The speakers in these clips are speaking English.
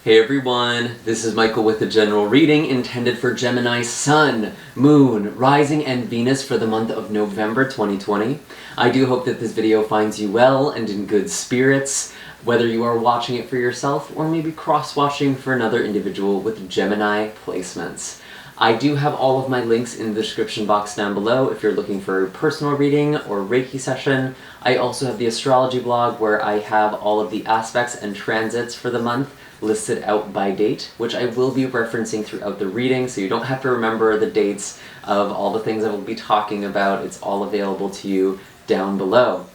Hey everyone, this is Michael with the general reading intended for Gemini Sun, Moon, Rising, and Venus for the month of November 2020. I do hope that this video finds you well and in good spirits, whether you are watching it for yourself or maybe cross-watching for another individual with Gemini placements. I do have all of my links in the description box down below if you're looking for a personal reading or Reiki session. I also have the astrology blog where I have all of the aspects and transits for the month listed out by date, which I will be referencing throughout the reading, so you don't have to remember the dates of all the things I will be talking about. It's all available to you down below.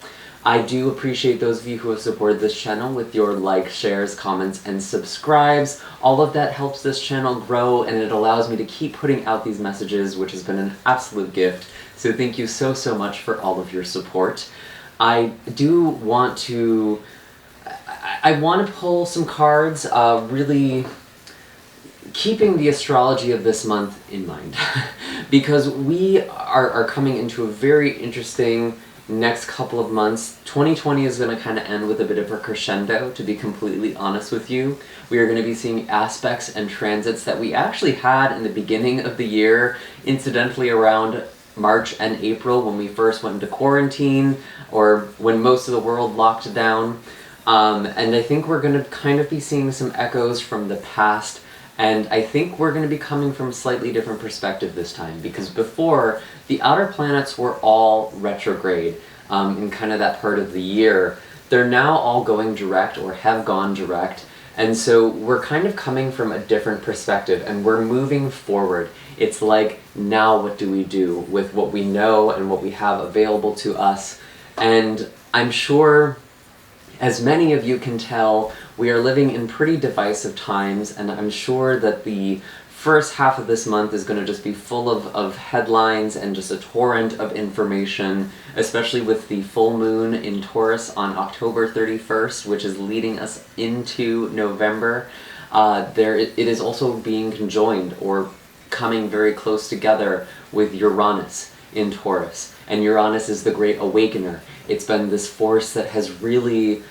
I do appreciate those of you who have supported this channel with your likes, shares, comments, and subscribes. All of that helps this channel grow, and it allows me to keep putting out these messages, which has been an absolute gift. So thank you so much for all of your support. I want to pull some cards, really keeping the astrology of this month in mind, because we are coming into a very interesting next couple of months. 2020 is going to kind of end with a bit of a crescendo, to be completely honest with you. We are going to be seeing aspects and transits that we actually had in the beginning of the year, incidentally around March and April when we first went into quarantine, or when most of the world locked down. And I think we're going to kind of be seeing some echoes from the past, and I think we're going to be coming from a slightly different perspective this time, because before, the outer planets were all retrograde in kind of that part of the year. They're now all going direct, or have gone direct, and so we're kind of coming from a different perspective, and we're moving forward. It's like, now what do we do with what we know and what we have available to us? And I'm sure, as many of you can tell, we are living in pretty divisive times, and I'm sure that the first half of this month is going to just be full of headlines and just a torrent of information, especially with the full moon in Taurus on October 31st, which is leading us into November. It is also being conjoined, or coming very close together, with Uranus in Taurus. And Uranus is the Great Awakener. It's been this force that has really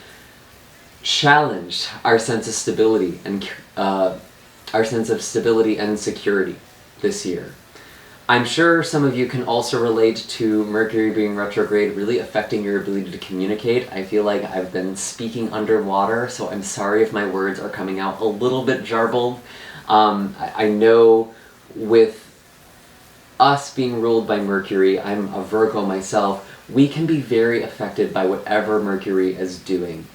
challenged our sense of stability and security this year. I'm sure some of you can also relate to Mercury being retrograde really affecting your ability to communicate. I feel like I've been speaking underwater, so I'm sorry if my words are coming out a little bit jarbled. I know with us being ruled by Mercury, I'm a Virgo myself, we can be very affected by whatever Mercury is doing.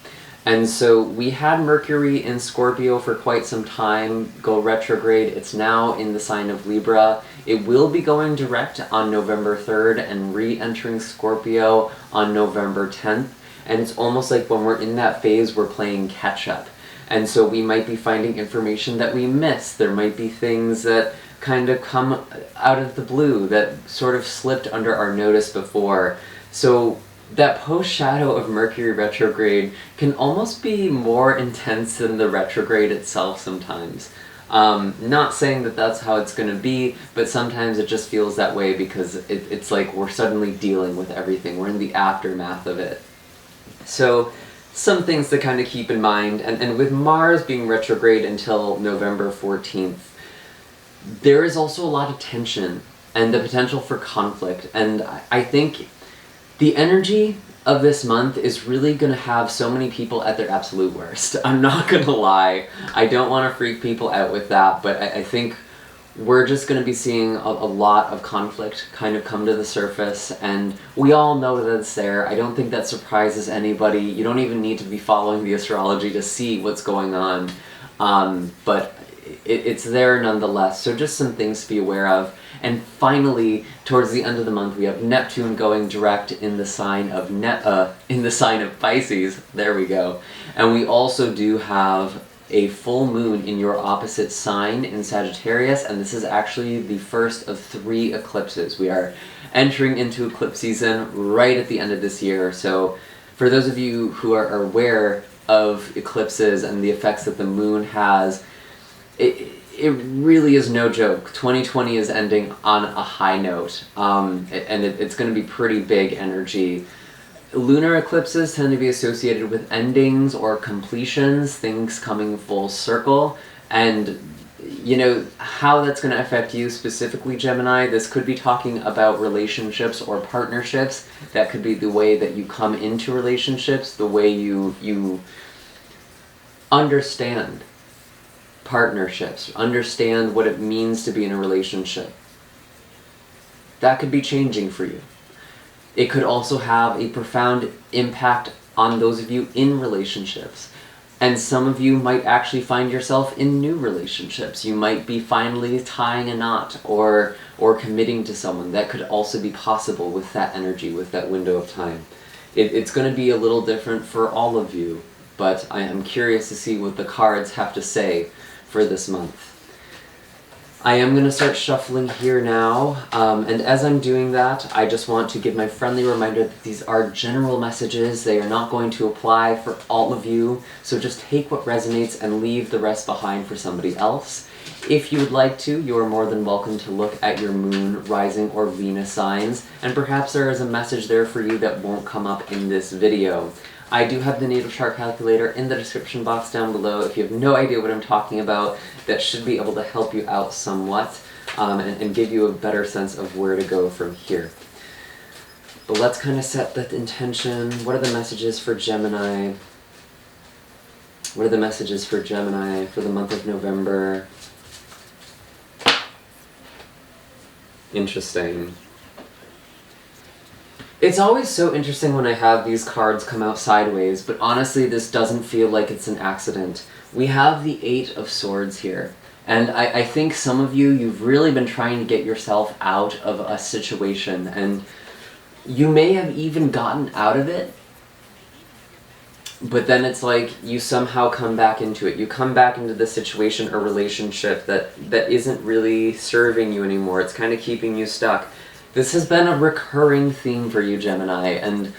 And so we had Mercury in Scorpio for quite some time go retrograde. It's now in the sign of Libra. It will be going direct on November 3rd and re-entering Scorpio on November 10th. And it's almost like when we're in that phase, we're playing catch-up. And so we might be finding information that we missed. There might be things that kind of come out of the blue that sort of slipped under our notice before. So that post-shadow of Mercury retrograde can almost be more intense than the retrograde itself sometimes. Not saying that that's how it's going to be, but sometimes it just feels that way because it's like we're suddenly dealing with everything. We're in the aftermath of it. So some things to kind of keep in mind, and with Mars being retrograde until November 14th, there is also a lot of tension and the potential for conflict, and I think the energy of this month is really going to have so many people at their absolute worst. I'm not going to lie. I don't want to freak people out with that, but I think we're just going to be seeing a lot of conflict kind of come to the surface, and we all know that it's there. I don't think that surprises anybody. You don't even need to be following the astrology to see what's going on, but it's there nonetheless. So just some things to be aware of. And finally, towards the end of the month, we have Neptune going direct in the sign of Pisces. There we go. And we also do have a full moon in your opposite sign in Sagittarius, and this is actually the first of 3 eclipses. We are entering into eclipse season right at the end of this year. So for those of you who are aware of eclipses and the effects that the moon has, it really is no joke. 2020 is ending on a high note, and it's going to be pretty big energy. lunar eclipses tend to be associated with endings or completions, things coming full circle, and you know, how that's going to affect you specifically, Gemini. This could be talking about relationships or partnerships. That could be the way that you come into relationships, the way you understand partnerships, understand what it means to be in a relationship. That could be changing for you. It could also have a profound impact on those of you in relationships. And some of you might actually find yourself in new relationships. You might be finally tying a knot or committing to someone. That could also be possible with that energy, with that window of time. It's going to be a little different for all of you, but I am curious to see what the cards have to say for this month. I am going to start shuffling here now, and as I'm doing that, I just want to give my friendly reminder that these are general messages. They are not going to apply for all of you, so just take what resonates and leave the rest behind for somebody else. If you would like to, you are more than welcome to look at your moon, rising, or Venus signs, and perhaps there is a message there for you that won't come up in this video. I do have the natal chart calculator in the description box down below. If you have no idea what I'm talking about, that should be able to help you out somewhat and give you a better sense of where to go from here. But let's kind of set that intention. What are the messages for Gemini? What are the messages for Gemini for the month of November? Interesting. It's always so interesting when I have these cards come out sideways, but honestly this doesn't feel like it's an accident. We have the 8 of Swords here, and I think some of you, you've really been trying to get yourself out of a situation, and you may have even gotten out of it, but then it's like you somehow come back into it. You come back into the situation or relationship that isn't really serving you anymore. It's kind of keeping you stuck. This has been a recurring theme for you, Gemini, and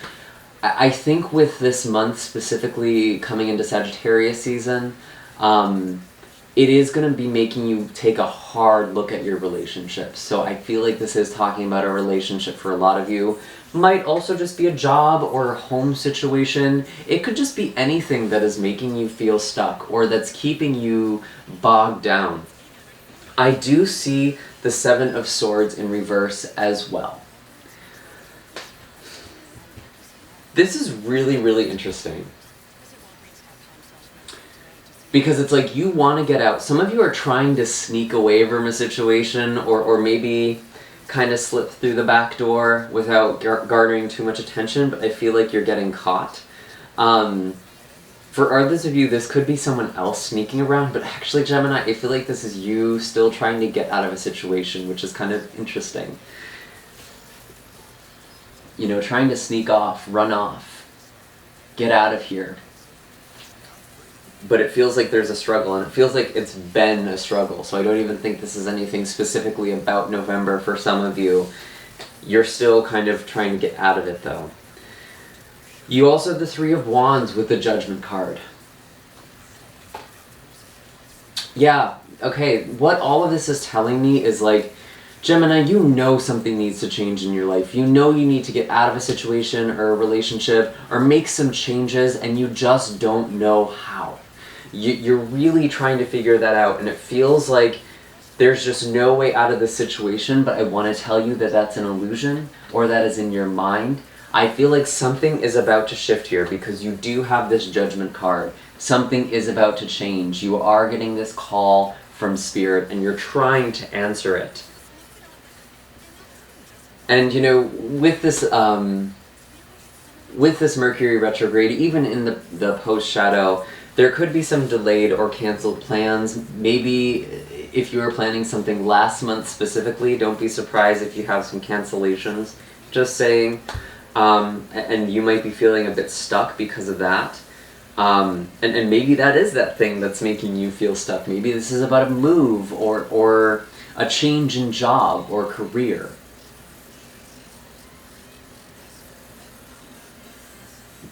I think with this month specifically coming into Sagittarius season, it is going to be making you take a hard look at your relationships. So I feel like this is talking about a relationship for a lot of you. Might also just be a job or a home situation. It could just be anything that is making you feel stuck or that's keeping you bogged down. I do see the 7 of Swords in reverse as well. This is really, really interesting. Because it's like you want to get out. Some of you are trying to sneak away from a situation or maybe kind of slip through the back door without garnering too much attention, but I feel like you're getting caught. For others of you, this could be someone else sneaking around, but actually, Gemini, I feel like this is you still trying to get out of a situation, which is kind of interesting. You know, trying to sneak off, run off, get out of here. But it feels like there's a struggle, and it feels like it's been a struggle, so I don't even think this is anything specifically about November for some of you. You're still kind of trying to get out of it, though. You also have the 3 of Wands with the Judgment card. Yeah, okay, what all of this is telling me is like, Gemini, you know something needs to change in your life. You know you need to get out of a situation or a relationship or make some changes, and you just don't know how. You're really trying to figure that out, and it feels like there's just no way out of this situation, but I want to tell you that that's an illusion, or that is in your mind. I feel like something is about to shift here because you do have this Judgment card. Something is about to change. You are getting this call from Spirit, and you're trying to answer it. And you know, with this Mercury retrograde, even in the post-shadow, there could be some delayed or canceled plans. Maybe if you were planning something last month specifically, don't be surprised if you have some cancellations. Just saying. And you might be feeling a bit stuck because of that. And maybe that is that thing that's making you feel stuck. Maybe this is about a move or a change in job or career.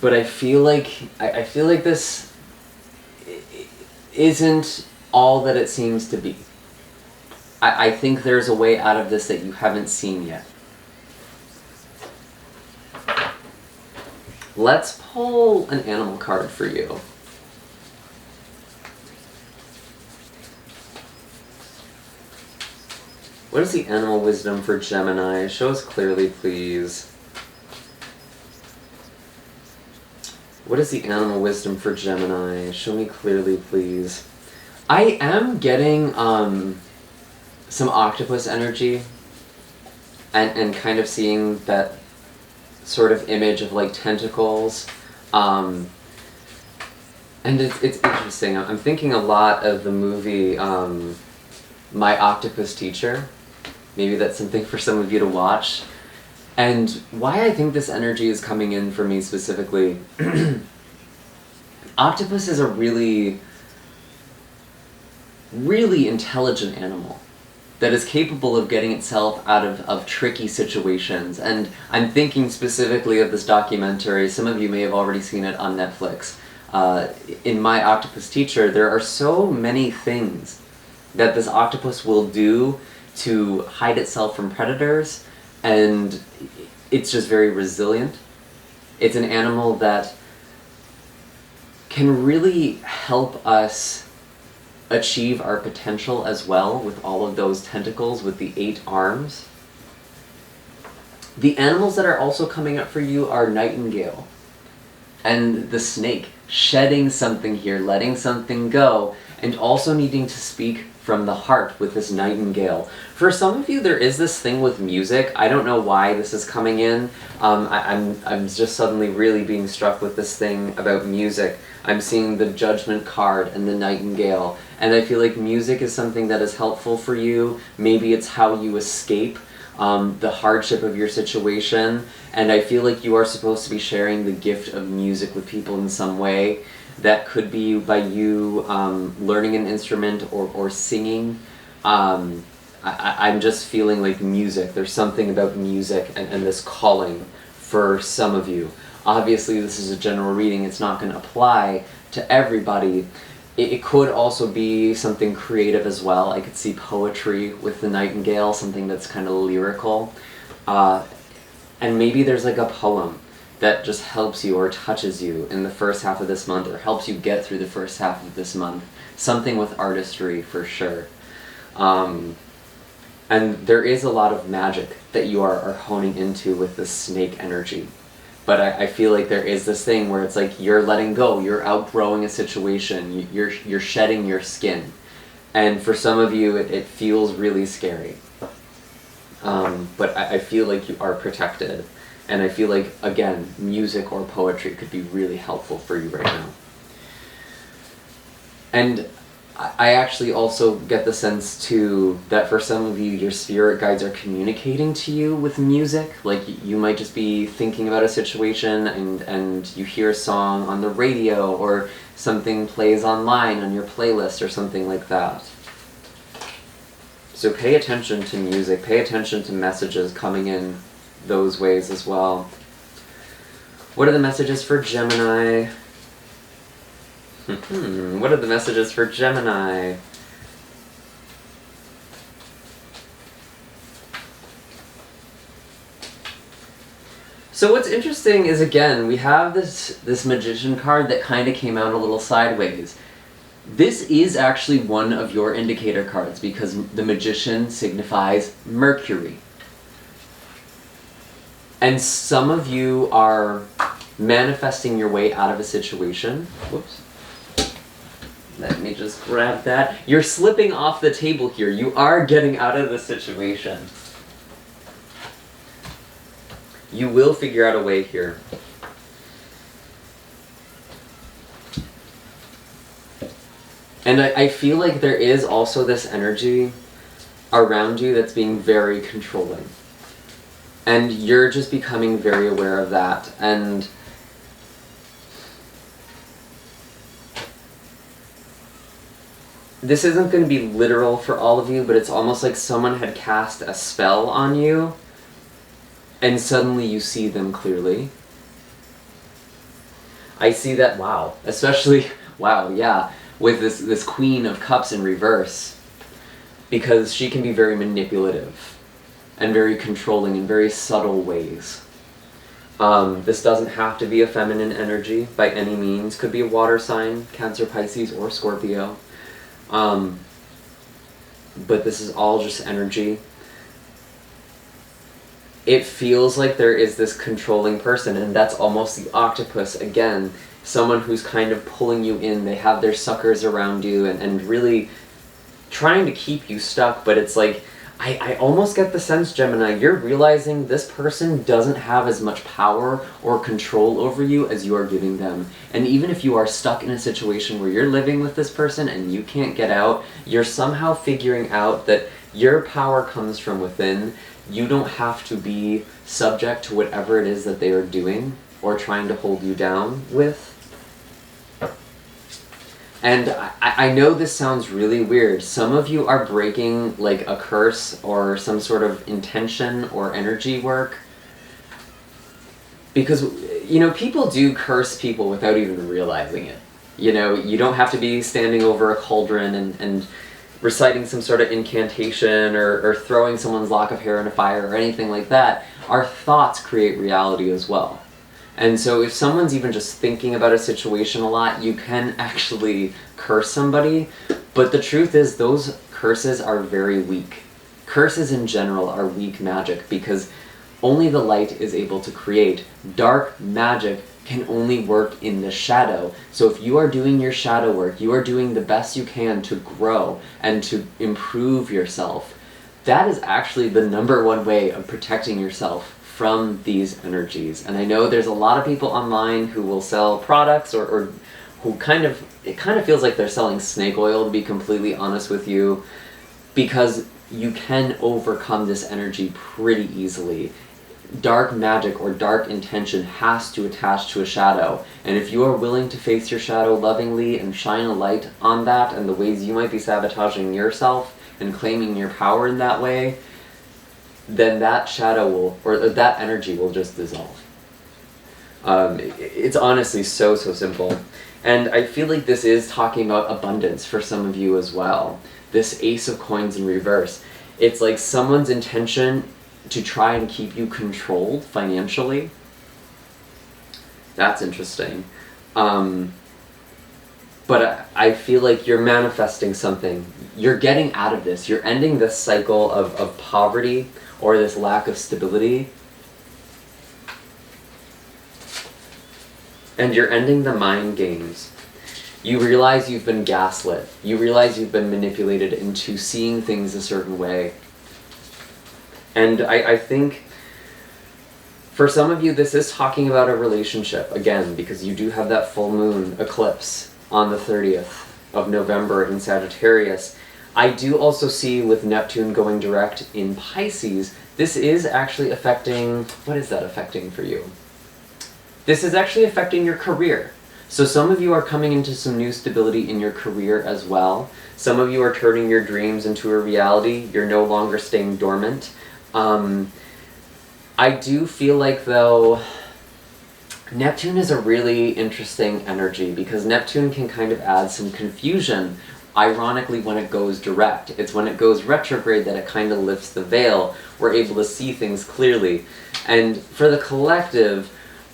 But I feel like this isn't all that it seems to be. I think there's a way out of this that you haven't seen yet. let's pull an animal card for you. What is the animal wisdom for Gemini? Show us clearly, please. What is the animal wisdom for Gemini? Show me clearly, please. I am getting some octopus energy and kind of seeing that sort of image of like tentacles. And it's interesting. I'm thinking a lot of the movie My Octopus Teacher. Maybe that's something for some of you to watch. And why I think this energy is coming in for me specifically, octopus is a really, really intelligent animal that is capable of getting itself out of tricky situations. And I'm thinking specifically of this documentary. Some of you may have already seen it on Netflix. In My Octopus Teacher, there are so many things that this octopus will do to hide itself from predators, and it's just very resilient. It's an animal that can really help us achieve our potential as well with all of those tentacles, with the 8 arms. The animals that are also coming up for you are nightingale and the snake, shedding something here, letting something go, and also needing to speak from the heart with this nightingale. For some of you, there is this thing with music. I don't know why this is coming in. I'm just suddenly really being struck with this thing about music. I'm seeing the Judgment card and the nightingale, and I feel like music is something that is helpful for you. Maybe it's how you escape the hardship of your situation, and I feel like you are supposed to be sharing the gift of music with people in some way. That could be by you learning an instrument or singing. I'm just feeling like music. There's something about music and this calling for some of you. Obviously, this is a general reading. It's not going to apply to everybody. It could also be something creative as well. I could see poetry with the nightingale, something that's kind of lyrical. And maybe there's like a poem that just helps you or touches you in the first half of this month, or helps you get through the first half of this month. Something with artistry for sure. And there is a lot of magic that you are honing into with this snake energy. But I feel like there is this thing where it's like you're letting go, you're outgrowing a situation, you're shedding your skin. And for some of you, it feels really scary. But I feel like you are protected. And I feel like, again, music or poetry could be really helpful for you right now. And I actually also get the sense, too, that for some of you, your spirit guides are communicating to you with music. Like, you might just be thinking about a situation and you hear a song on the radio, or something plays online on your playlist or something like that. So pay attention to music, pay attention to messages coming in those ways as well. What are the messages for Gemini? What are the messages for Gemini? So what's interesting is, again, we have this Magician card that kind of came out a little sideways. This is actually one of your indicator cards because the Magician signifies Mercury. And some of you are manifesting your way out of a situation. Whoops. Let me just grab that. You're slipping off the table here. You are getting out of the situation. You will figure out a way here. And I feel like there is also this energy around you that's being very controlling. And you're just becoming very aware of that. And this isn't going to be literal for all of you, but it's almost like someone had cast a spell on you, and suddenly you see them clearly. I see that, wow. Especially, wow, yeah, with this Queen of Cups in reverse. Because she can be very manipulative and very controlling in very subtle ways. This doesn't have to be a feminine energy by any means. Could be a water sign, Cancer, Pisces, or Scorpio. But this is all just energy. It feels like there is this controlling person, and that's almost the octopus again. Someone who's kind of pulling you in. They have their suckers around you and really trying to keep you stuck, but it's like, I almost get the sense, Gemini, you're realizing this person doesn't have as much power or control over you as you are giving them. And even if you are stuck in a situation where you're living with this person and you can't get out, you're somehow figuring out that your power comes from within. You don't have to be subject to whatever it is that they are doing or trying to hold you down with. And I know this sounds really weird. Some of you are breaking like a curse or some sort of intention or energy work. Because, you know, people do curse people without even realizing it. You know, you don't have to be standing over a cauldron and reciting some sort of incantation or throwing someone's lock of hair in a fire or anything like that. Our thoughts create reality as well. And so if someone's even just thinking about a situation a lot, you can actually curse somebody. But the truth is, those curses are very weak. Curses in general are weak magic because only the light is able to create. Dark magic can only work in the shadow. So if you are doing your shadow work, you are doing the best you can to grow and to improve yourself. That is actually the #1 way of protecting yourself from these energies. And I know there's a lot of people online who will sell products or who it kind of feels like they're selling snake oil, to be completely honest with you, because you can overcome this energy pretty easily. Dark magic or dark intention has to attach to a shadow, and if you are willing to face your shadow lovingly and shine a light on that and the ways you might be sabotaging yourself and claiming your power in that way, then that shadow will, or that energy will just dissolve. It's honestly so simple. And I feel like this is talking about abundance for some of you as well. This Ace of Coins in reverse. It's like someone's intention to try and keep you controlled financially. That's interesting. But I feel like you're manifesting something. You're getting out of this. You're ending this cycle of poverty or this lack of stability. And you're ending the mind games. You realize you've been gaslit. You realize you've been manipulated into seeing things a certain way. And I think for some of you this is talking about a relationship, again, because you do have that full moon eclipse on the 30th of November in Sagittarius. I do also see with Neptune going direct in Pisces, this is actually affecting, what is that affecting for you? This is actually affecting your career. So some of you are coming into some new stability in your career as well. Some of you are turning your dreams into a reality. You're no longer staying dormant. I do feel like, though, Neptune is a really interesting energy because Neptune can kind of add some confusion. Ironically, when it goes direct. It's when it goes retrograde that it kind of lifts the veil. We're able to see things clearly. And for the collective,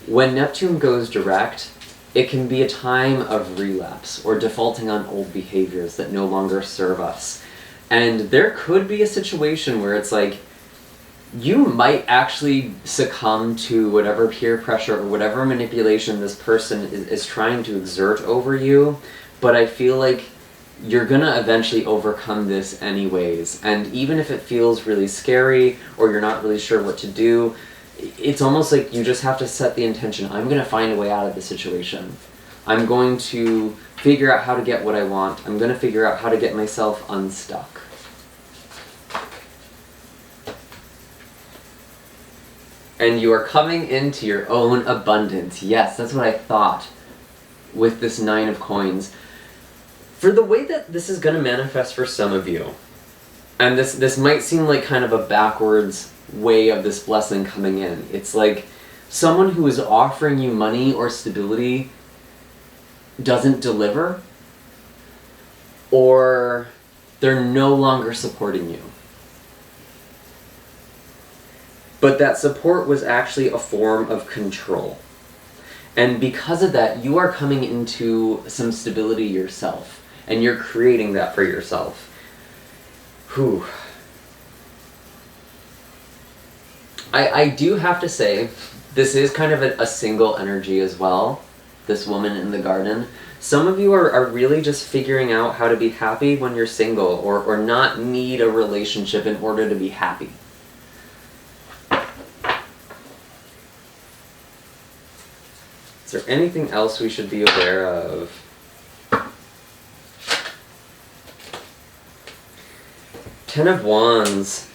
when Neptune goes direct, it can be a time of relapse or defaulting on old behaviors that no longer serve us. And there could be a situation where it's like, you might actually succumb to whatever peer pressure or whatever manipulation this person is trying to exert over you, but I feel like you're gonna eventually overcome this anyways. And even if it feels really scary or you're not really sure what to do, it's almost like you just have to set the intention, I'm gonna find a way out of the situation. I'm going to figure out how to get what I want. I'm gonna figure out how to get myself unstuck. And you are coming into your own abundance. Yes, that's what I thought with this 9 of Coins. For the way that this is going to manifest for some of you, and this might seem like kind of a backwards way of this blessing coming in. It's like someone who is offering you money or stability doesn't deliver, or they're no longer supporting you. But that support was actually a form of control. And because of that, you are coming into some stability yourself. And you're creating that for yourself. Whew. I do have to say, this is kind of a single energy as well. This woman in the garden. Some of you are really just figuring out how to be happy when you're single, or not need a relationship in order to be happy. Is there anything else we should be aware of? Ten of Wands.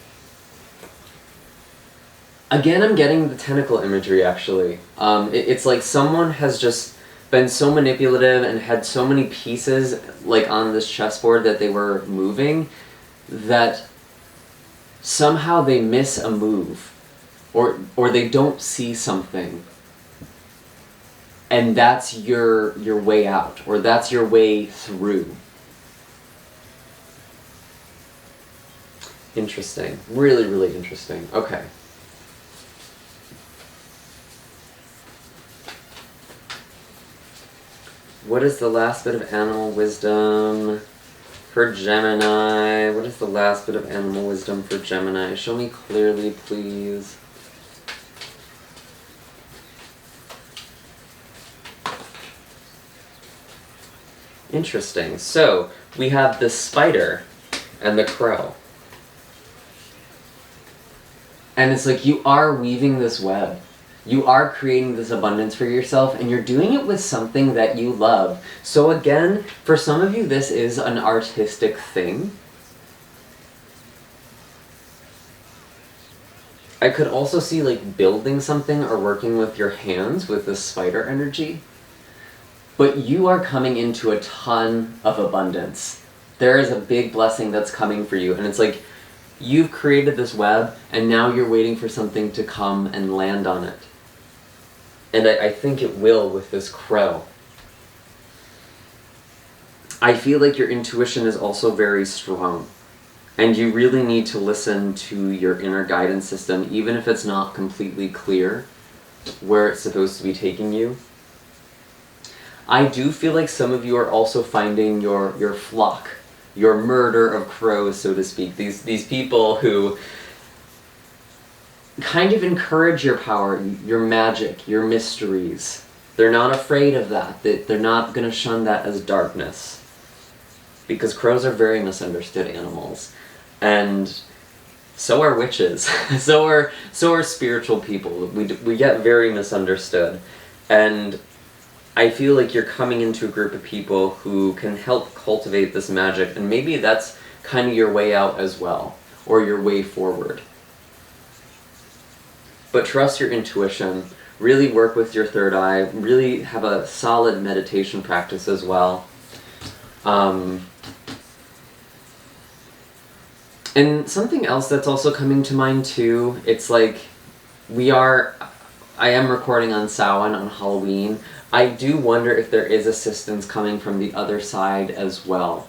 Again, I'm getting the tentacle imagery, actually. It's like someone has just been so manipulative and had so many pieces like on this chessboard that they were moving, that somehow they miss a move, or they don't see something. And that's your way out, or that's your way through. Interesting. Really, really interesting. Okay. What is the last bit of animal wisdom for Gemini? What is the last bit of animal wisdom for Gemini? Show me clearly, please. Interesting. So, we have the spider and the crow. And it's like you are weaving this web. You are creating this abundance for yourself, and you're doing it with something that you love. So again, for some of you, this is an artistic thing. I could also see like building something or working with your hands with the spider energy. But you are coming into a ton of abundance. There is a big blessing that's coming for you, and it's like you've created this web, and now you're waiting for something to come and land on it. And I think it will with this crow. I feel like your intuition is also very strong. And you really need to listen to your inner guidance system, even if it's not completely clear where it's supposed to be taking you. I do feel like some of you are also finding your flock, your murder of crows, so to speak. These people who kind of encourage your power, your magic, your mysteries. They're not afraid of that. They're not going to shun that as darkness. Because crows are very misunderstood animals. And so are witches. so are spiritual people. We get very misunderstood. And I feel like you're coming into a group of people who can help cultivate this magic, and maybe that's kind of your way out as well, or your way forward. But trust your intuition, really work with your third eye, really have a solid meditation practice as well. And something else that's also coming to mind too, it's like I am recording on Samhain, on Halloween. I do wonder if there is assistance coming from the other side as well.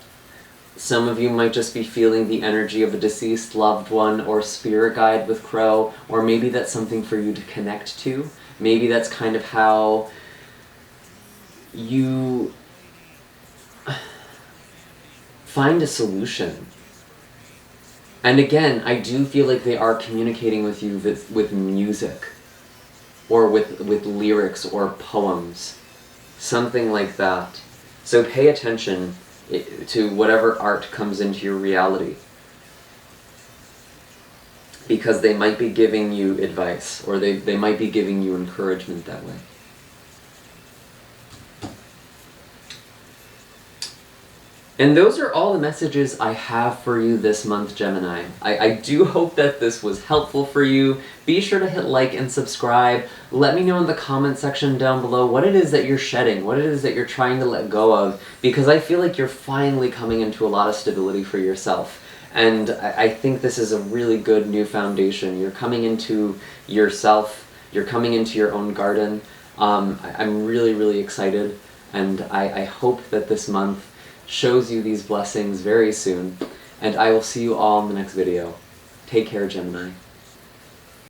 Some of you might just be feeling the energy of a deceased loved one or spirit guide with crow, or maybe that's something for you to connect to. Maybe that's kind of how you find a solution. And again, I do feel like they are communicating with you with music, or with lyrics or poems, something like that. So pay attention to whatever art comes into your reality, because they might be giving you advice, or they might be giving you encouragement that way. And those are all the messages I have for you this month, Gemini. I do hope that this was helpful for you. Be sure to hit like and subscribe. Let me know in the comment section down below what it is that you're shedding, what it is that you're trying to let go of, because I feel like you're finally coming into a lot of stability for yourself. And I think this is a really good new foundation. You're coming into yourself, you're coming into your own garden. I'm really, really excited, and I hope that this month shows you these blessings very soon, and I will see you all in the next video. Take care, Gemini.